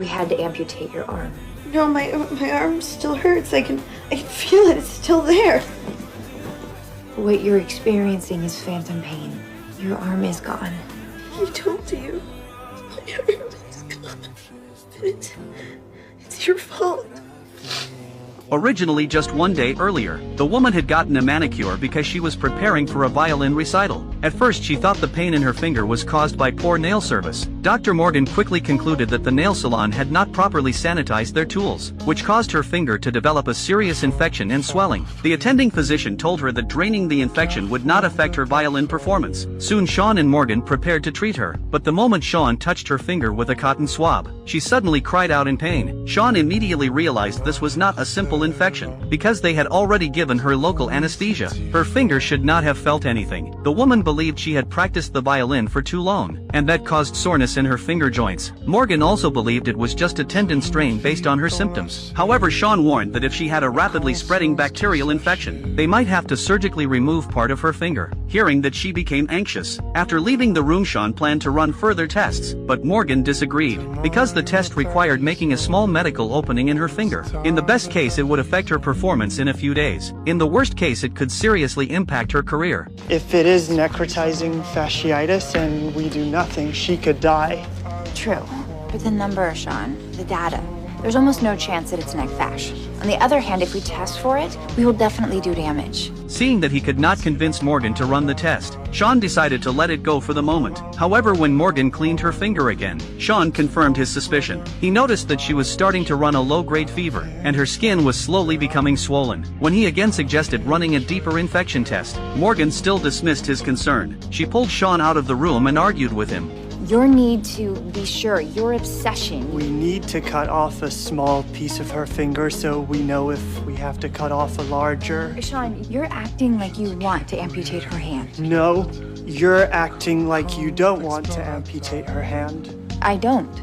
We had to amputate your arm. No, my arm still hurts. I can feel it. It's still there. What you're experiencing is phantom pain. Your arm is gone. I told you. My arm is gone. It's your fault. Originally just one day earlier, the woman had gotten a manicure because she was preparing for a violin recital. At first she thought the pain in her finger was caused by poor nail service. Dr. Morgan quickly concluded that the nail salon had not properly sanitized their tools, which caused her finger to develop a serious infection and swelling. The attending physician told her that draining the infection would not affect her violin performance. Soon Shaun and Morgan prepared to treat her, but the moment Shaun touched her finger with a cotton swab, she suddenly cried out in pain. Shaun immediately realized this was not a simple infection, because they had already given her local anesthesia. Her finger should not have felt anything. The woman believed she had practiced the violin for too long, and that caused soreness in her finger joints. Morgan also believed it was just a tendon strain based on her symptoms. However, Shaun warned that if she had a rapidly spreading bacterial infection, they might have to surgically remove part of her finger. Hearing that, she became anxious. After leaving the room, Shaun planned to run further tests, but Morgan disagreed, because the test required making a small medical opening in her finger. In the best case, it would affect her performance in a few days. In the worst case, it could seriously impact her career. If it is necrotizing fasciitis and we do nothing, she could die. True, but the number, Shaun, the data, there's almost no chance that it's nec fasc. On the other hand, if we test for it, we will definitely do damage. Seeing that he could not convince Morgan to run the test, Shaun decided to let it go for the moment. However, when Morgan cleaned her finger again, Shaun confirmed his suspicion. He noticed that she was starting to run a low-grade fever, and her skin was slowly becoming swollen. When he again suggested running a deeper infection test, Morgan still dismissed his concern. She pulled Shaun out of the room and argued with him. Your need to be sure, your obsession. We need to cut off a small piece of her finger so we know if we have to cut off a larger. Shaun, you're acting like you want to amputate her hand. No, you're acting like you don't want to amputate her hand. I don't.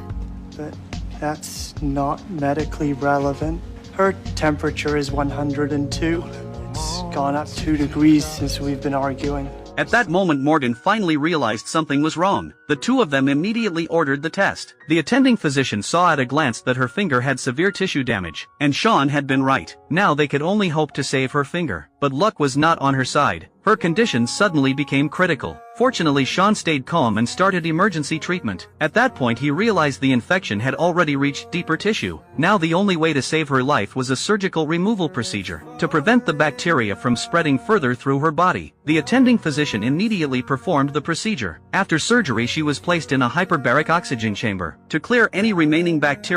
But that's not medically relevant. Her temperature is 102. It's gone up 2 degrees since we've been arguing. At that moment, Morgan finally realized something was wrong. The two of them immediately ordered the test. The attending physician saw at a glance that her finger had severe tissue damage, and Shaun had been right. Now they could only hope to save her finger. But luck was not on her side. Her condition suddenly became critical. Fortunately, Shaun stayed calm and started emergency treatment. At that point, he realized the infection had already reached deeper tissue. Now the only way to save her life was a surgical removal procedure to prevent the bacteria from spreading further through her body. The attending physician immediately performed the procedure. After surgery, she was placed in a hyperbaric oxygen chamber to clear any remaining bacteria.